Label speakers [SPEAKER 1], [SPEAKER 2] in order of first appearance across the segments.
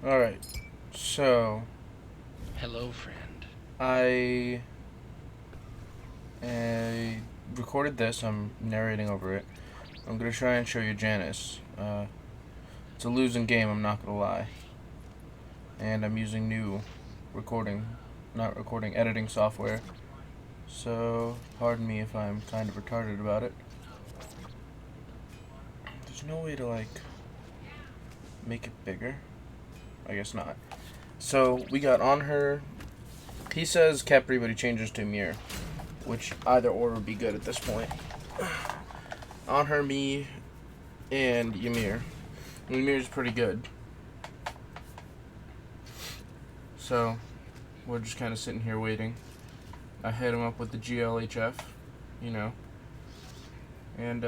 [SPEAKER 1] Alright, so
[SPEAKER 2] Hello, friend.
[SPEAKER 1] I recorded this. I'm narrating over it. I'm gonna try and show you Janice. It's a losing game, I'm not gonna lie. And I'm using new editing software. So, pardon me if I'm kind of retarded about it. There's no way to, like, make it bigger. I guess not. So, we got on her. He says Capri, but he changes to Mir, which either or would be good at this point. On her, me, and Ymir. Ymir's pretty good. So, we're just kind of sitting here waiting. I hit him up with the GLHF, you know. And,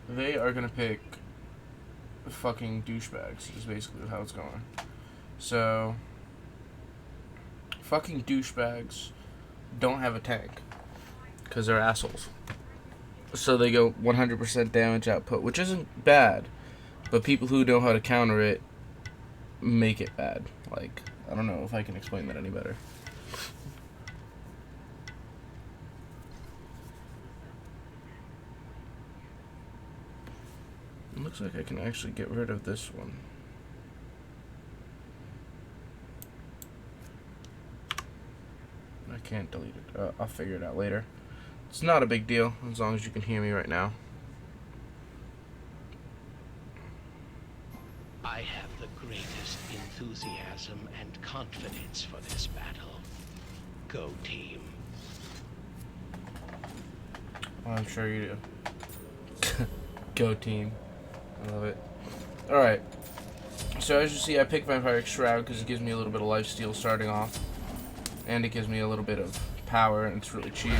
[SPEAKER 1] they are gonna pick fucking douchebags, is basically how it's going. So, fucking douchebags don't have a tank, because they're assholes. So they go 100% damage output, which isn't bad, but people who know how to counter it make it bad. Like, I don't know if I can explain that any better. It looks like I can actually get rid of this one. I can't delete it. I'll figure it out later. It's not a big deal, as long as you can hear me right now.
[SPEAKER 2] I have the greatest enthusiasm and confidence for this battle. Go team.
[SPEAKER 1] Well, I'm sure you do. Go team. I love it. Alright. So as you see, I picked Vampiric Shroud because it gives me a little bit of lifesteal starting off. And it gives me a little bit of power, and it's really cheap.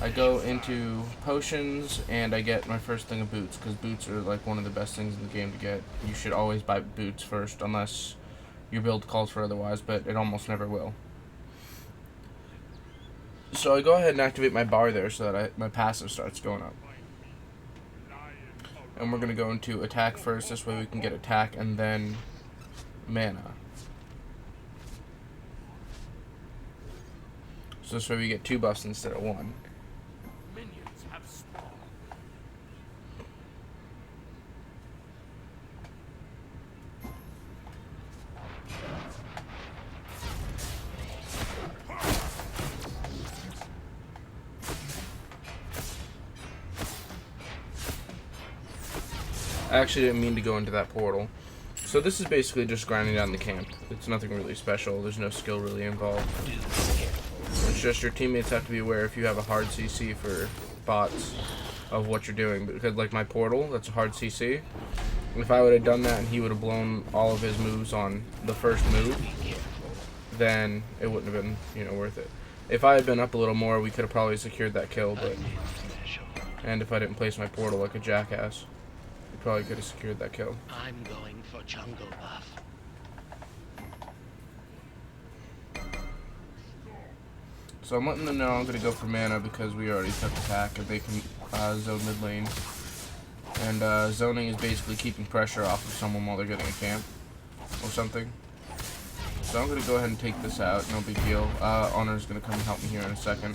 [SPEAKER 1] I go into potions, and I get my first thing of boots, because boots are like one of the best things in the game to get. You should always buy boots first, unless your build calls for otherwise, but it almost never will. So I go ahead and activate my bar there so that my passive starts going up. And we're going to go into attack first, this way we can get attack and then mana. So this way we get 2 buffs instead of 1.
[SPEAKER 3] Minions have spawned.
[SPEAKER 1] I actually didn't mean to go into that portal. So this is basically just grinding down the camp. It's nothing really special. There's no skill really involved. It's just your teammates have to be aware if you have a hard CC for bots of what you're doing. Because like my portal, that's a hard CC. If I would have done that and he would have blown all of his moves on the first move, then it wouldn't have been, worth it. If I had been up a little more, we could have probably secured that kill, but and if I didn't place my portal like a jackass, we probably could have secured that kill.
[SPEAKER 2] I'm going for jungle buff.
[SPEAKER 1] So I'm letting them know I'm going to go for mana because we already took attack and they can zone mid lane. And zoning is basically keeping pressure off of someone while they're getting a camp or something. So I'm going to go ahead and take this out, no big deal. Honor's going to come and help me here in a second.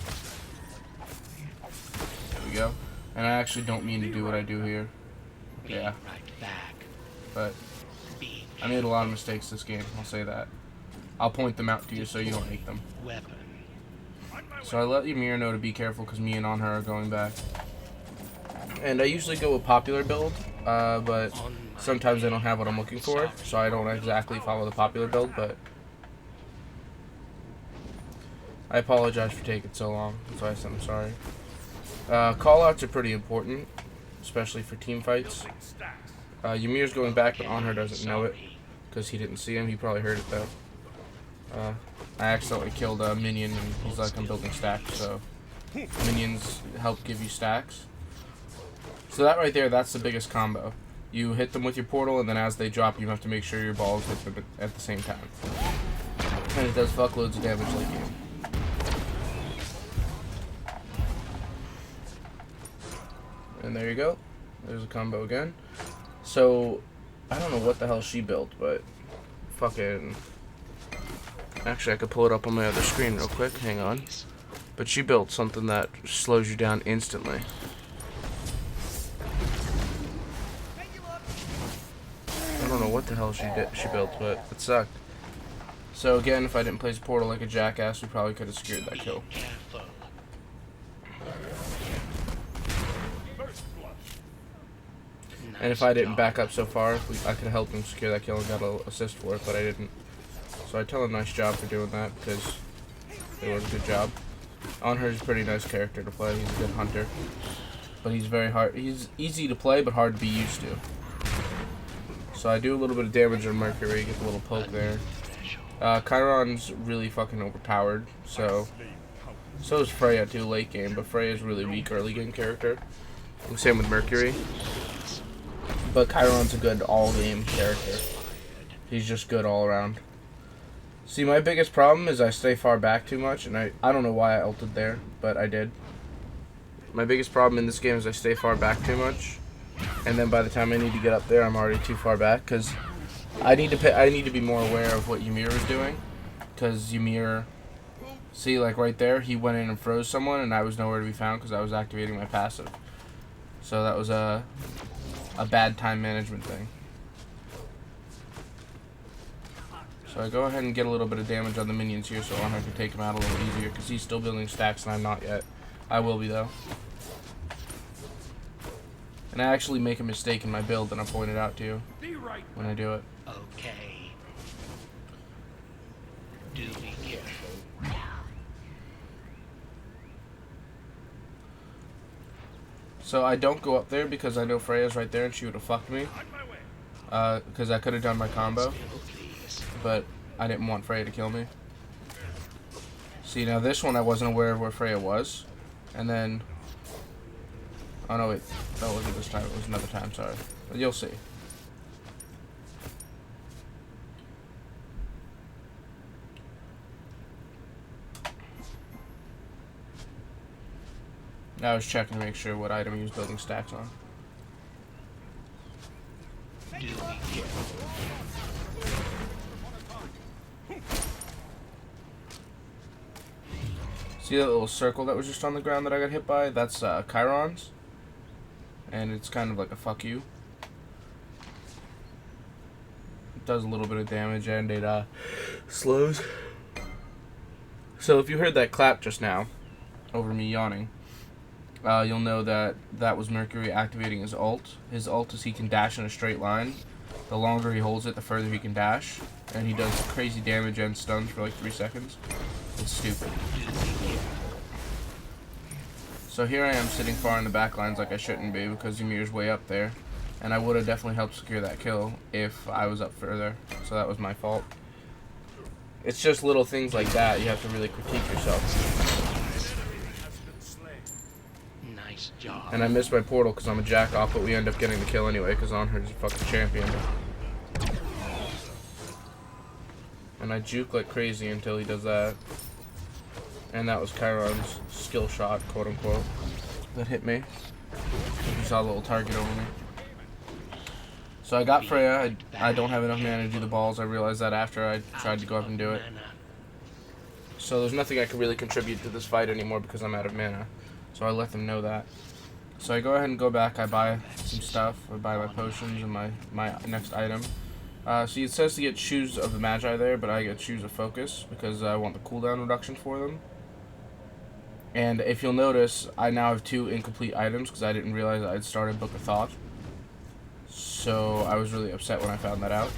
[SPEAKER 1] There we go. And I actually don't mean to do what I do here. Yeah. But I made a lot of mistakes this game, I'll say that. I'll point them out to you so you don't make them. So I let Ymir know to be careful because me and On Her are going back. And I usually go with popular build, but sometimes I don't have what I'm looking for, so I don't exactly follow the popular build, but I apologize for taking so long. That's why I said I'm sorry. Callouts are pretty important, especially for team fights. Ymir's going back, but On Her doesn't know it because he didn't see him. He probably heard it though. I accidentally killed a minion, and he's like, I'm building stacks, so minions help give you stacks. So that right there, that's the biggest combo. You hit them with your portal, and then as they drop, you have to make sure your balls hit them at the same time. And it does fuckloads of damage late game. And there you go. There's a combo again. So I don't know what the hell she built, but fucking... Actually, I could pull it up on my other screen real quick. Hang on. But she built something that slows you down instantly. I don't know what the hell she built, but it sucked. So again, if I didn't place a portal like a jackass, we probably could have secured that kill. And if I didn't back up so far, I could have helped him secure that kill and got an assist for it, but I didn't. So I tell him nice job for doing that, because it was a good job. Onher's a pretty nice character to play. He's a good hunter. But he's very hard. He's easy to play, but hard to be used to. So I do a little bit of damage on Mercury, get a little poke there. Chiron's really fucking overpowered, so is Freya too late game, but Freya's really weak early game character. Same with Mercury. But Chiron's a good all-game character. He's just good all around. See, my biggest problem is I stay far back too much, and I don't know why I ulted there, but I did. My biggest problem in this game is I stay far back too much, and then by the time I need to get up there, I'm already too far back, because I need to be more aware of what Ymir is doing, because Ymir, see, like right there, he went in and froze someone, and I was nowhere to be found because I was activating my passive. So that was a bad time management thing. So I go ahead and get a little bit of damage on the minions here so Onher can take him out a little easier, because he's still building stacks and I'm not yet. I will be though. And I actually make a mistake in my build and I'll point it out to you when I do it.
[SPEAKER 2] Okay. Do be careful.
[SPEAKER 1] So I don't go up there because I know Freya's right there and she would have fucked me. Because I could have done my combo. But I didn't want Freya to kill me. See, now this one I wasn't aware of where Freya was. And then... Oh no, wait. That wasn't this time. It was another time, sorry. But you'll see. I was checking to make sure what item he was building stacks on.
[SPEAKER 2] Do be careful.
[SPEAKER 1] See that little circle that was just on the ground that I got hit by? That's Chiron's. And it's kind of like a fuck you. It does a little bit of damage and it slows. So if you heard that clap just now, over me yawning, you'll know that that was Mercury activating his ult. His ult is he can dash in a straight line. The longer he holds it, the further he can dash. And he does crazy damage and stuns for like 3 seconds. It's stupid. So here I am sitting far in the back lines like I shouldn't be because Ymir's way up there. And I would have definitely helped secure that kill if I was up further. So that was my fault. It's just little things like that you have to really critique yourself.
[SPEAKER 2] Nice job.
[SPEAKER 1] And I missed my portal because I'm a jack off, but we end up getting the kill anyway because Onher's a fucking champion. And I juke like crazy until he does that. And that was Chiron's skill shot, quote unquote, that hit me. You saw a little target over me. So I got Freya. I don't have enough mana to do the balls. I realized that after I tried to go up and do it. So there's nothing I can really contribute to this fight anymore because I'm out of mana. So I let them know that. So I go ahead and go back. I buy some stuff. I buy my potions and my next item. See, it says to get Shoes of the Magi there, but I get Shoes of Focus because I want the cooldown reduction for them. And if you'll notice, I now have 2 incomplete items because I didn't realize I'd started Book of Thought. So I was really upset when I found that out.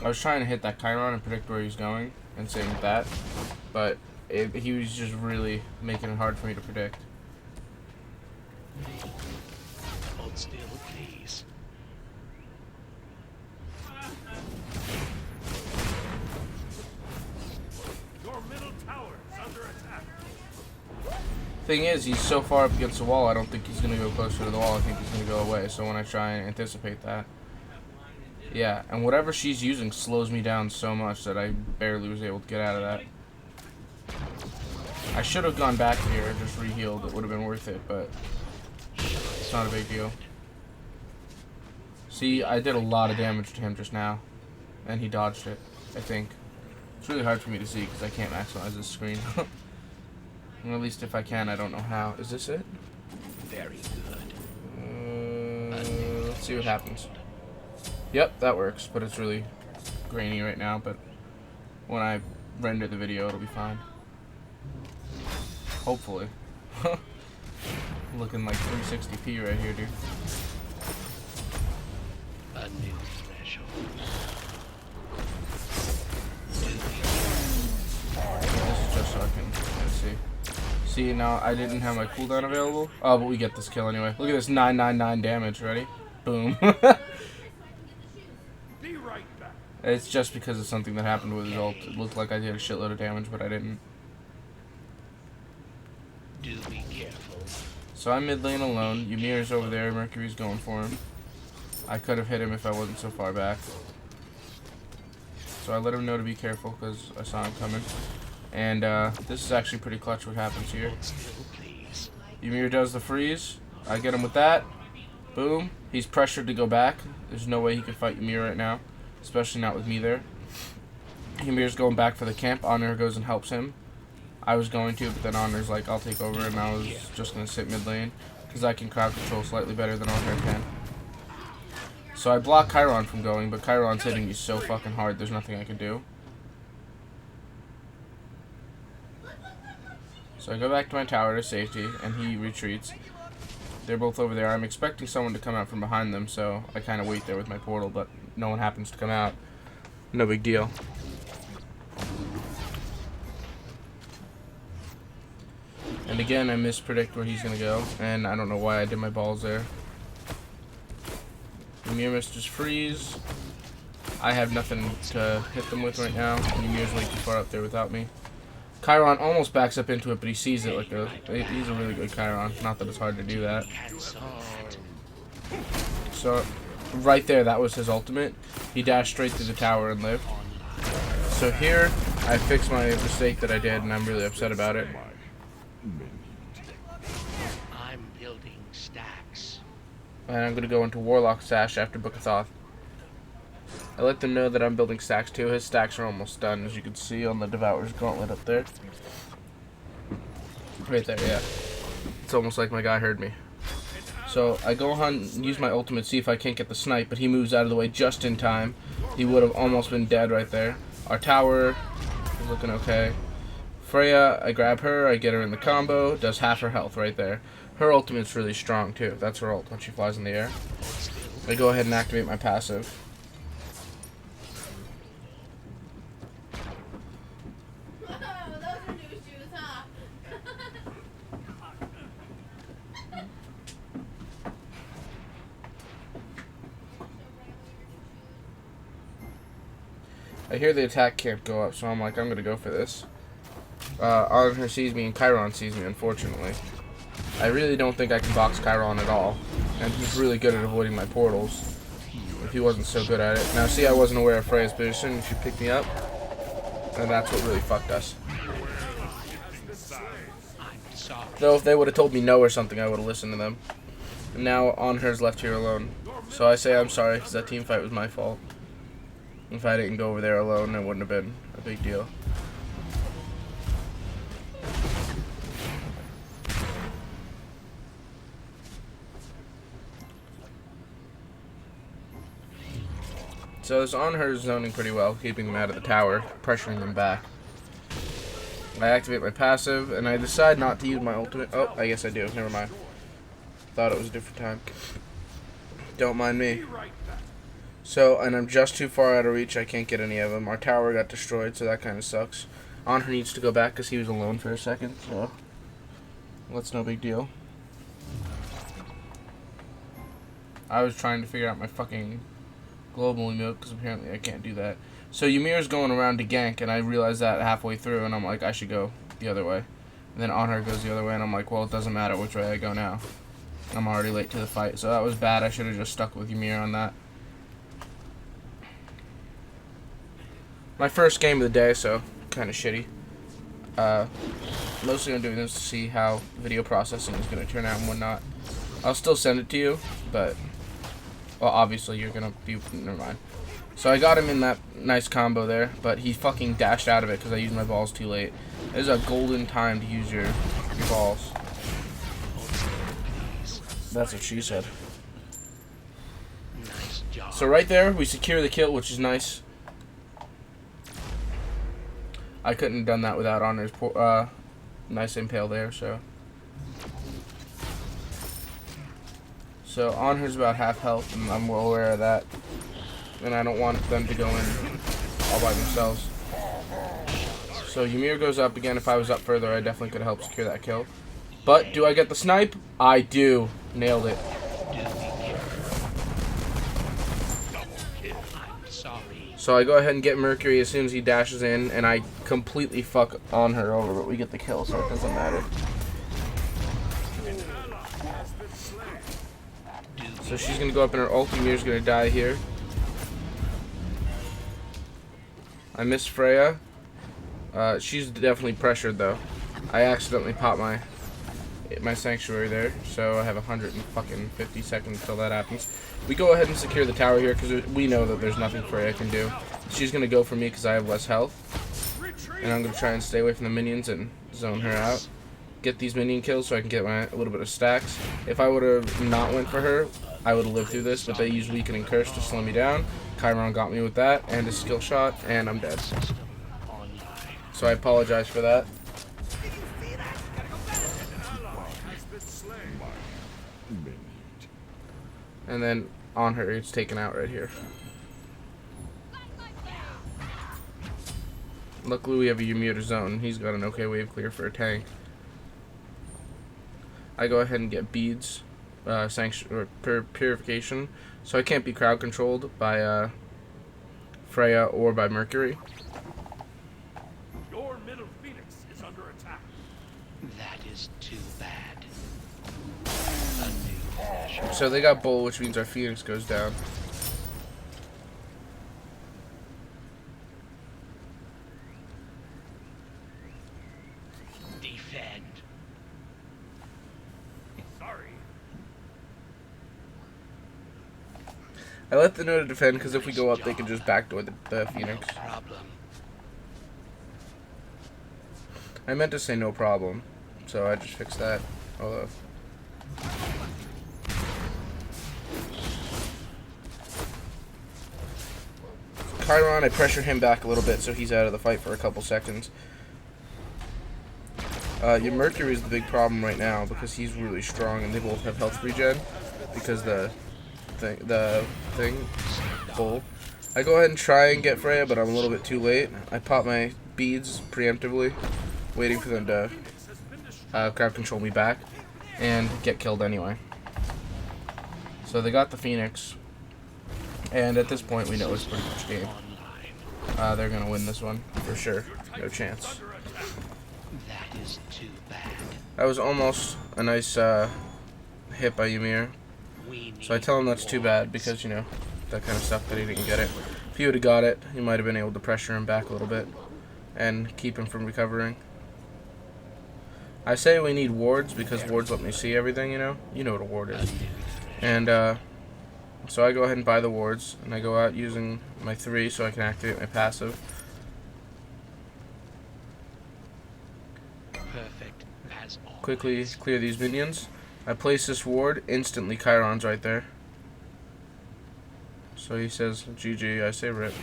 [SPEAKER 1] I was trying to hit that Chiron and predict where he's going, and same with that, but he was just really making it hard for me to predict.
[SPEAKER 2] Hold still, please.
[SPEAKER 3] Your middle tower is under attack.
[SPEAKER 1] Thing is, he's so far up against the wall, I don't think he's going to go closer to the wall. I think he's going to go away, so when I try and anticipate that. Yeah, and whatever she's using slows me down so much that I barely was able to get out of that. I should have gone back here and just re-healed. It would have been worth it, but it's not a big deal. See, I did a lot of damage to him just now, and he dodged it, I think. It's really hard for me to see because I can't maximize this screen. Or at least if I can, I don't know how. Is this it?
[SPEAKER 2] Very good.
[SPEAKER 1] Let's see what happens. Yep, that works, but it's really grainy right now, but when I render the video, it'll be fine. Hopefully. Looking like 360p right here, dude.
[SPEAKER 2] A new threshold.
[SPEAKER 1] This is just so I can see. See, now I didn't have my cooldown available. Oh, but we get this kill anyway. Look at this 999 damage. Ready? Boom.
[SPEAKER 3] Be right back.
[SPEAKER 1] It's just because of something that happened with his ult. It looked like I did a shitload of damage, but I didn't.
[SPEAKER 2] Do be careful.
[SPEAKER 1] So I'm mid lane alone. Ymir's over there. Mercury's going for him. I could have hit him if I wasn't so far back. So I let him know to be careful because I saw him coming. And this is actually pretty clutch what happens here. Ymir does the freeze. I get him with that. Boom. He's pressured to go back. There's no way he could fight Ymir right now. Especially not with me there. Ymir's going back for the camp. Honor goes and helps him. I was going to, but then Honor's like, I'll take over, and I was just going to sit mid lane. Because I can crowd control slightly better than Honor can. So I block Chiron from going, but Chiron's hitting me so fucking hard, there's nothing I can do. So I go back to my tower to safety, and he retreats. They're both over there. I'm expecting someone to come out from behind them, so I kind of wait there with my portal, but no one happens to come out. No big deal. And again, I mispredict where he's going to go, and I don't know why I did my balls there. Ymir missed his freeze. I have nothing to hit them with right now. Ymir's way too far up there without me. Chiron almost backs up into it, but he sees it like he's a really good Chiron. Not that it's hard to do that. So, right there, that was his ultimate. He dashed straight through the tower and lived. So here, I fixed my mistake that I did, and I'm really upset about it.
[SPEAKER 2] I'm building stacks.
[SPEAKER 1] And I'm going to go into Warlock Stash after Book of Thoth. I let them know that I'm building stacks too. His stacks are almost done, as you can see on the Devourer's Gauntlet up there. Right there, yeah. It's almost like my guy heard me. So I go on and use my ultimate, see if I can't get the snipe, but he moves out of the way just in time. He would have almost been dead right there. Our tower is looking okay. Freya, I grab her, I get her in the combo, does half her health right there. Her ultimate's really strong too. That's her ult when she flies in the air. I go ahead and activate my passive. I hear the attack camp go up, so I'm like, I'm gonna go for this. Honor sees me and Chiron sees me, unfortunately. I really don't think I can box Chiron at all, and he's really good at avoiding my portals. If he wasn't so good at it. Now see, I wasn't aware of Freya's position, she picked me up, and that's what really fucked us. Though if they would have told me no or something, I would have listened to them. And now Honor's left here alone. So I say I'm sorry, because that team fight was my fault. If I didn't go over there alone, it wouldn't have been a big deal. So this Honor is zoning pretty well, keeping them out of the tower, pressuring them back. I activate my passive, and I decide not to use my ultimate. Oh, I guess I do. Never mind. Thought it was a different time. Don't mind me. So, and I'm just too far out of reach, I can't get any of them. Our tower got destroyed, so that kind of sucks. Honor needs to go back because he was alone for a second, so that's no big deal. I was trying to figure out my fucking global emote because apparently I can't do that. So Ymir's going around to gank, and I realized that halfway through, and I'm like, I should go the other way. And then Honor goes the other way, and I'm like, well, it doesn't matter which way I go now. I'm already late to the fight, so that was bad. I should have just stuck with Ymir on that. My first game of the day, so kind of shitty. mostly I'm doing this to see how video processing is going to turn out and whatnot. I'll still send it to you, but, well, obviously you're going to be, never mind. So I got him in that nice combo there, but he fucking dashed out of it because I used my balls too late. There's a golden time to use your balls. That's what she said.
[SPEAKER 2] Nice job.
[SPEAKER 1] So right there, we secure the kill, which is nice. I couldn't have done that without Honor's nice impale there, so. So Honor's about half health, and I'm well aware of that. And I don't want them to go in all by themselves. So Ymir goes up again. If I was up further, I definitely could have helped secure that kill. But do I get the snipe? I do. Nailed it.
[SPEAKER 2] I'm sorry.
[SPEAKER 1] So I go ahead and get Mercury as soon as he dashes in, and I completely fuck on her over, but we get the kill, so it doesn't matter. So she's going to go up in her ult. Ymir's going to die here. I missed Freya. She's definitely pressured though. I accidentally popped my sanctuary there, so I have 150 seconds till that happens. We go ahead and secure the tower here because we know that there's nothing Freya can do. She's gonna go for me because I have less health, and I'm gonna try and stay away from the minions and zone her out. Get these minion kills so I can get a little bit of stacks. If I would have not went for her, I would have lived through this, but they used Weaken and Curse to slow me down. Chiron got me with that, and a skill shot, and I'm dead. So I apologize for that. And then on her, it's taken out right here. Luckily we have a Ymir zone. He's got an okay wave clear for a tank. I go ahead and get beads, sanction or purification, so I can't be crowd controlled by Freya or by Mercury.
[SPEAKER 3] Your middle Phoenix is under attack.
[SPEAKER 2] That is too bad. A new measure.
[SPEAKER 1] So they got Bull, which means our Phoenix goes down.
[SPEAKER 2] Defend.
[SPEAKER 3] Sorry.
[SPEAKER 1] I let them know to defend because if we go up, they can just backdoor the Phoenix.
[SPEAKER 2] No problem.
[SPEAKER 1] I meant to say no problem, so I just fixed that. Although. Chiron, I pressure him back a little bit so he's out of the fight for a couple seconds. Your Mercury is the big problem right now because he's really strong and they both have health regen because the thing, Bull. I go ahead and try and get Freya, but I'm a little bit too late. I pop my beads preemptively, waiting for them to crowd control me back and get killed anyway. So they got the Phoenix, and at this point we know it's pretty much game. They're gonna win this one for sure. No chance.
[SPEAKER 2] That is too bad.
[SPEAKER 1] That was almost a nice hit by Ymir. So I tell him that's too bad because, you know, that kind of stuff that he didn't get it. If he would have got it, he might have been able to pressure him back a little bit and keep him from recovering. I say we need wards because wards let me see everything, you know? You know what a ward is. And so I go ahead and buy the wards, and I go out using my 3 so I can activate my passive.
[SPEAKER 2] Perfect as always.
[SPEAKER 1] Quickly clear these minions. I place this ward, instantly Chiron's right there. So he says GG, I say RIP.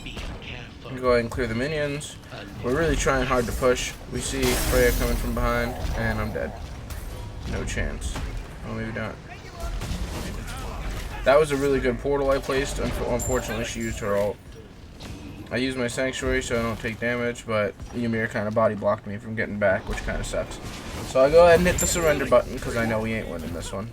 [SPEAKER 2] Be careful.
[SPEAKER 1] Go ahead and clear the minions. We're really trying hard to push. We see Freya coming from behind, and I'm dead. No chance. Oh, maybe not. That was a really good portal I placed. Unfortunately, she used her ult. I used my sanctuary so I don't take damage, but Ymir kind of body blocked me from getting back, which kind of sucks. So I go ahead and hit the surrender button because I know we ain't winning this one.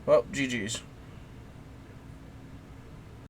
[SPEAKER 1] Well, GG's.